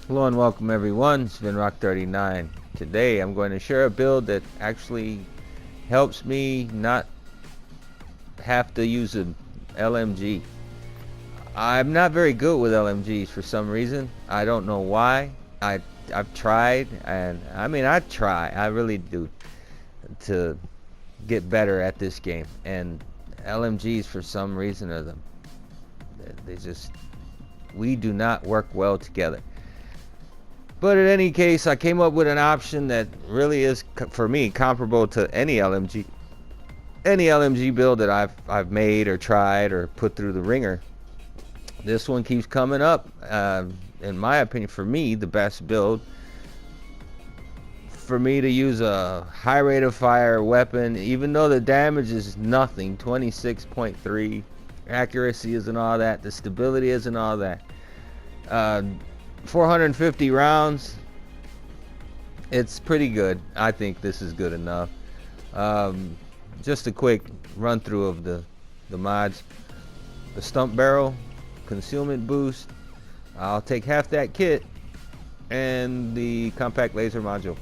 Hello and welcome everyone, it's been Rock39. Today I'm going to share a build that actually helps me not have to use an LMG. I'm not very good with LMGs for some reason. I don't know why. I've tried, and I really do, to get better at this game. And LMGs for some reason we do not work well together. But in any case, I came up with an option that really is, for me, comparable to any LMG build that I've made or tried or put through the ringer. This one keeps coming up. In my opinion, for me, the best build for me to use a high rate of fire weapon, even though the damage is nothing, 26.3, accuracy isn't all that, the stability isn't all that. 450 rounds, it's pretty good. I think this is good enough. Just a quick run through of the mods. The stump barrel, concealment boost, I'll take half that kit, and the compact laser module.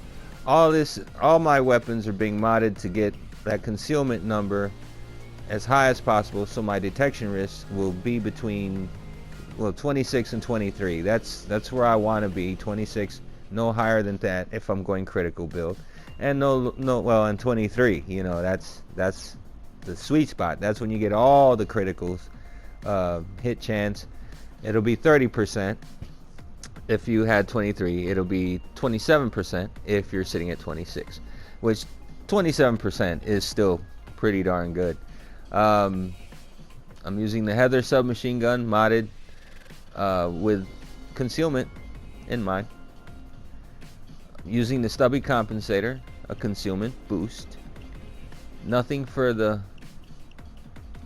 All my weapons are being modded to get that concealment number as high as possible, so my detection risk will be between 26 and 23. That's where I want to be. 26, no higher than that if I'm going critical build, and and 23. You know, that's the sweet spot. That's when you get all the criticals. Hit chance, it'll be 30%. If you had 23, it'll be 27% if you're sitting at 26, which 27% is still pretty darn good. I'm using the Heather submachine gun modded with concealment in mind. Using the stubby compensator, a concealment boost. Nothing for the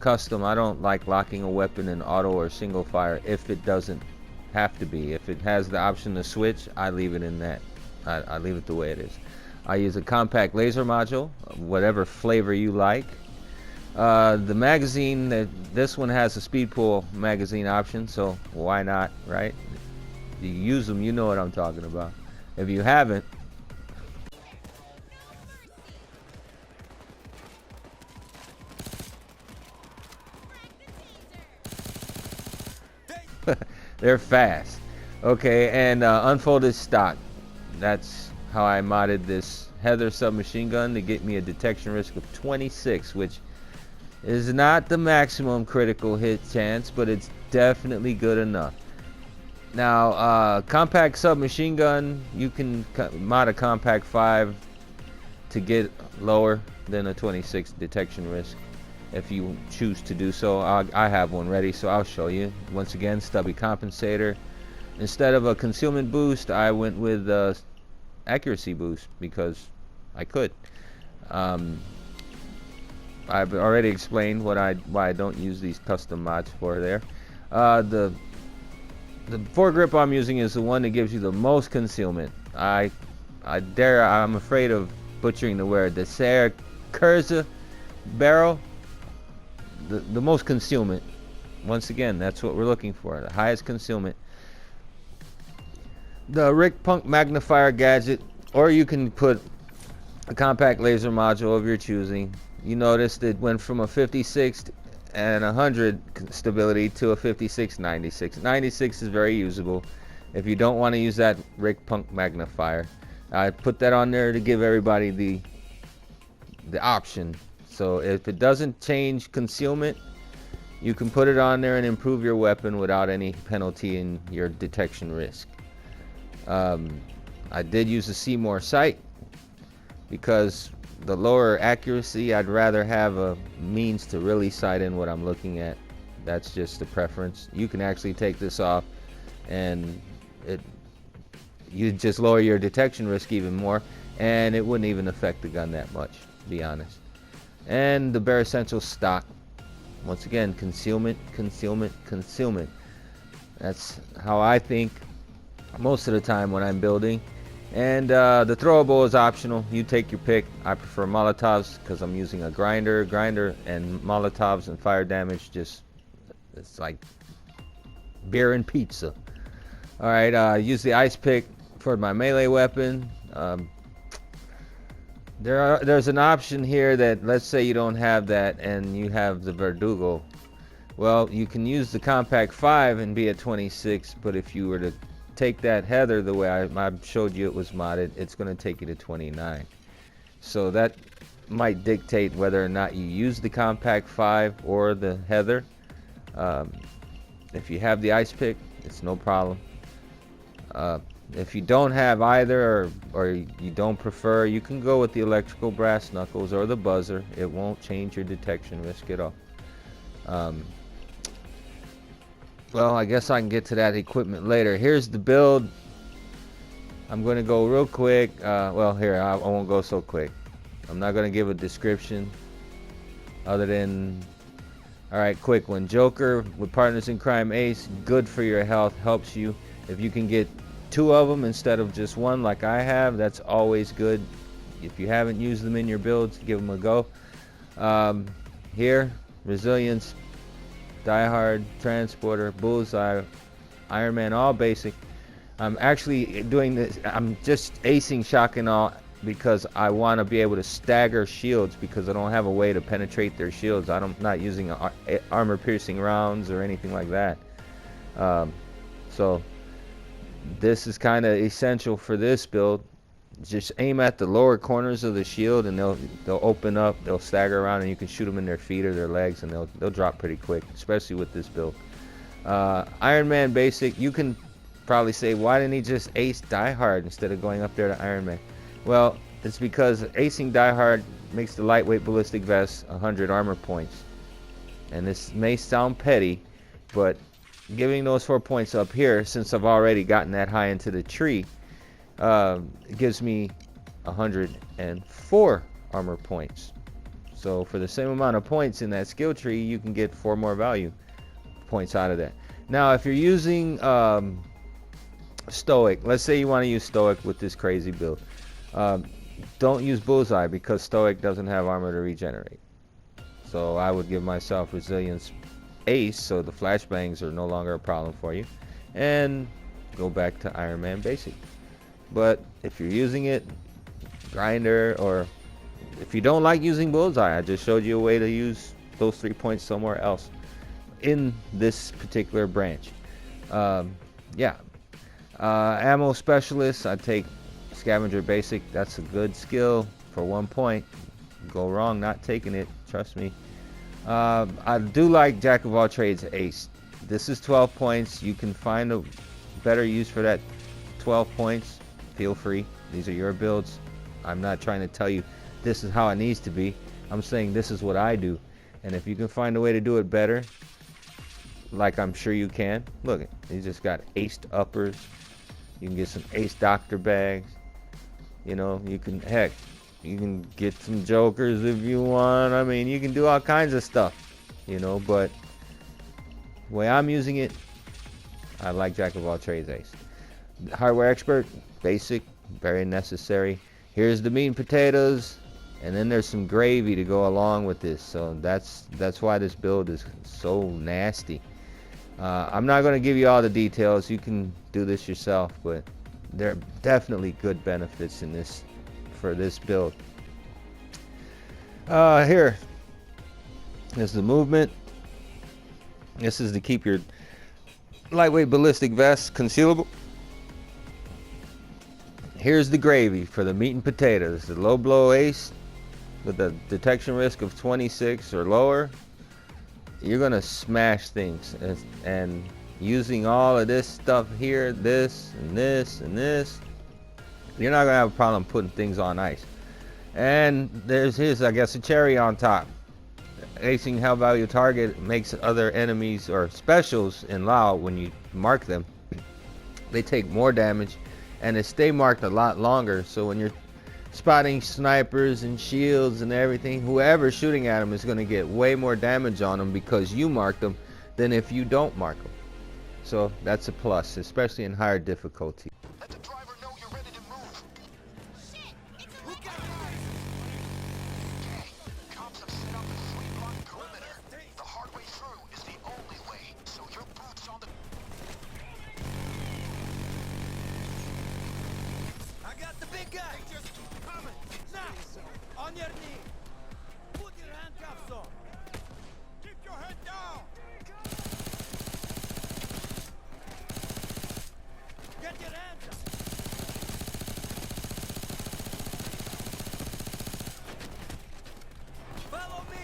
custom. I don't like locking a weapon in auto or single fire if it doesn't have to be. If it has the option to switch, I leave it in that. I leave it the way it is. I use a compact laser module, whatever flavor you like. The magazine, this one has a speed pull magazine option, so why not, right? If you use them, you know what I'm talking about. If you haven't, they're fast. Okay, and unfolded stock. That's how I modded this Heather submachine gun to get me a detection risk of 26, which is not the maximum critical hit chance, but it's definitely good enough. Now, compact submachine gun, you can mod a compact 5 to get lower than a 26 detection risk if you choose to do so. I have one ready, so I'll show you. Once again, stubby compensator. Instead of a concealment boost, I went with a accuracy boost because I could. I've already explained why I don't use these custom mods for there. The foregrip I'm using is the one that gives you the most concealment. I'm afraid of butchering the word. The Serre Kurza barrel, the most concealment. Once again, that's what we're looking for, the highest concealment. The Rick Punk magnifier gadget, or you can put a compact laser module of your choosing. You noticed it went from a 56 and 100 stability to a 56 96. 96 is very usable if you don't want to use that Rick Punk magnifier. I put that on there to give everybody the option. So if it doesn't change concealment, you can put it on there and improve your weapon without any penalty in your detection risk. I did use a Seymour sight because the lower accuracy, I'd rather have a means to really sight in what I'm looking at. That's just a preference. You can actually take this off and you just lower your detection risk even more, and it wouldn't even affect the gun that much, to be honest. And the bare essential stock, once again, concealment, concealment, concealment. That's how I think most of the time when I'm building. And the throwable is optional. You take your pick. I prefer Molotovs because I'm using a grinder and Molotovs and fire damage, just it's like beer and pizza. All right, use the ice pick for my melee weapon. There's an option here that, let's say you don't have that and you have the Verdugo. Well, you can use the Compact 5 and be at 26, but if you were to take that Heather the way I showed you it was modded, it's going to take you to 29. So that might dictate whether or not you use the Compact 5 or the Heather. If you have the ice pick, it's no problem. If you don't have either, or you don't prefer, you can go with the electrical brass knuckles or the buzzer. It won't change your detection risk at all. Well, I guess I can get to that equipment later. Here's the build. I'm going to go real quick. Well, here, I won't go so quick. I'm not going to give a description other than, all right, quick one. Joker with Partners in Crime Ace, good for your health, helps you. If you can get 2 of them instead of just 1 like I have, that's always good. If you haven't used them in your builds, give them a go. Here, Resilience, Die Hard, Transporter, Bullseye, Iron Man, all basic. I'm actually doing this, I'm just acing shock and all because I want to be able to stagger shields, because I don't have a way to penetrate their shields. I'm not using armor piercing rounds or anything like that. So this is kind of essential for this build. Just aim at the lower corners of the shield and they'll open up, they'll stagger around, and you can shoot them in their feet or their legs and they'll drop pretty quick, especially with this build. Iron Man basic, you can probably say, why didn't he just ace Die Hard instead of going up there to Iron Man? Well, it's because acing Die Hard makes the lightweight ballistic vest 100 armor points. And this may sound petty, but giving those 4 points up here, since I've already gotten that high into the tree, it gives me 104 armor points. So for the same amount of points in that skill tree, you can get 4 more value points out of that. Now if you're using Stoic, let's say you want to use Stoic with this crazy build, don't use Bullseye because Stoic doesn't have armor to regenerate. So I would give myself Resilience Ace, so the flashbangs are no longer a problem for you, and go back to Iron Man basic. But if you're using it, Grinder, or if you don't like using Bullseye, I just showed you a way to use those 3 points somewhere else in this particular branch. Yeah, ammo specialist, I take Scavenger basic. That's a good skill for 1 point. Go wrong not taking it, trust me. I do like Jack of all trades Ace. This is 12 points. You can find a better use for that 12 points. Feel free. These are your builds. I'm not trying to tell you this is how it needs to be. I'm saying this is what I do. And if you can find a way to do it better, like I'm sure you can. Look, you just got aced uppers. You can get some ace doctor bags. You know, you can, heck, you can get some jokers if you want. I mean, you can do all kinds of stuff, you know, but the way I'm using it, I like Jack of all trades Ace. Hardware expert, basic, very necessary. Here's the meat and potatoes, and then there's some gravy to go along with this. So that's why this build is so nasty. I'm not going to give you all the details. You can do this yourself, but there are definitely good benefits in this for this build. Here is the movement. This is to keep your lightweight ballistic vest concealable. Here's the gravy for the meat and potatoes. The low blow ace with a detection risk of 26 or lower. You're gonna smash things, and using all of this stuff here, this and this and this, you're not gonna have a problem putting things on ice. And there's his, I guess, a cherry on top. Acing hell value target makes other enemies or specials in LoL, when you mark them, they take more damage and they stay marked a lot longer. So when you're spotting snipers and shields and everything, whoever's shooting at them is going to get way more damage on them because you marked them than if you don't mark them. So that's a plus, especially in higher difficulty. Let the driver know you're ready to move. Shit! It's a lookout! Okay, cops have set up a 3-block perimeter. The hard way through is the only way, so your boots on the... Put your handcuffs on. Keep your head down. Get your hands up. Follow me.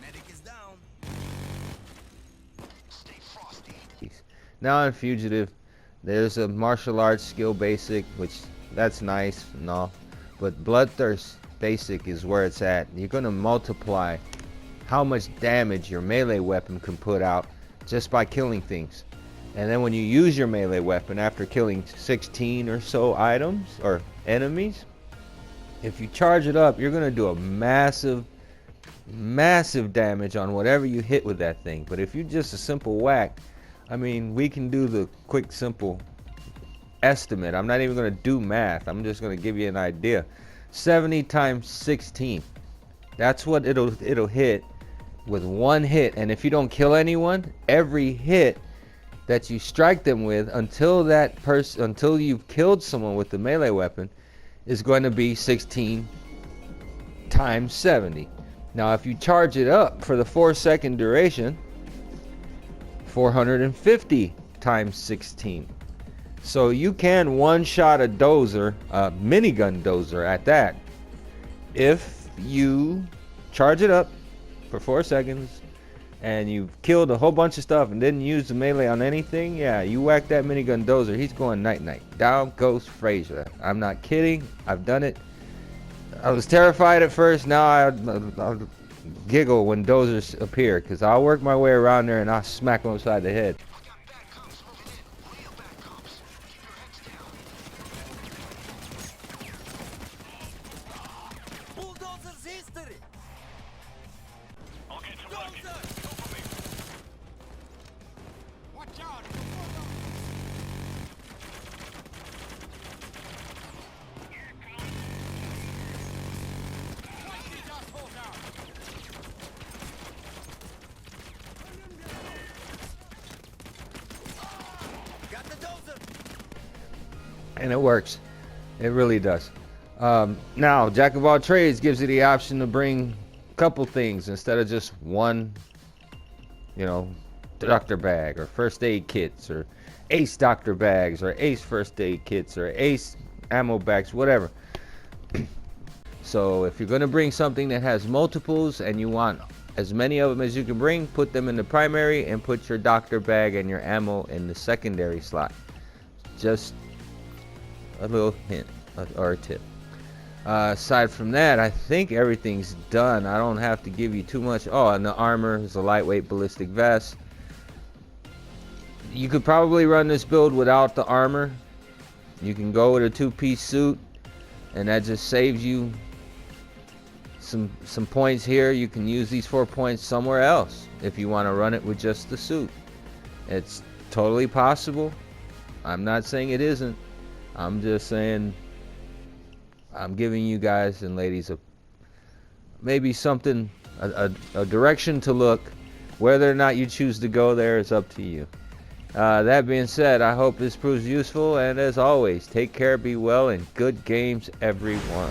Medic is down. Stay frosty. Now in Fugitive, there's a martial arts skill basic, which that's nice and all, but Bloodthirst basic is where it's at. You're gonna multiply how much damage your melee weapon can put out just by killing things. And then when you use your melee weapon after killing 16 or so items or enemies, if you charge it up, you're gonna do a massive damage on whatever you hit with that thing. But if you just a simple whack, I mean, we can do the quick simple estimate. I'm not even gonna do math, I'm just gonna give you an idea. 70 times 16, that's what it'll hit with one hit. And if you don't kill anyone, every hit that you strike them with until you've killed someone with the melee weapon is going to be 16 times 70. Now if you charge it up for the 4-second duration, 450 times 16. So you can one-shot a dozer, a minigun dozer at that, if you charge it up for 4 seconds and you've killed a whole bunch of stuff and didn't use the melee on anything. Yeah, you whack that minigun dozer, he's going night-night. Down goes Fraser. I'm not kidding, I've done it. I was terrified at first, now I'll giggle when dozers appear, because I'll work my way around there and I'll smack them upside the head. We got bad cops moving in. Real bad cops. Keep your heads down. Bulldozer's history. I'll get to work. Dozer. Go for me. Watch out. Got the dozer. And it works. It really does. Now, Jack of all trades gives you the option to bring a couple things instead of just one, doctor bag or first aid kits or ace doctor bags or ace first aid kits or ace ammo bags, whatever. So if you're going to bring something that has multiples and you want as many of them as you can bring, put them in the primary and put your doctor bag and your ammo in the secondary slot. Just a little hint or a tip. Aside from that, I think everything's done. I don't have to give you too much. Oh, and the armor is a lightweight ballistic vest. You could probably run this build without the armor. You can go with a 2-piece suit, and that just saves you some points here. You can use these 4 points somewhere else if you want to run it with just the suit. It's totally possible. I'm not saying it isn't. I'm just saying I'm giving you guys and ladies maybe something, a direction to look. Whether or not you choose to go there is up to you. That being said, I hope this proves useful, and as always, take care, be well, and good games everyone.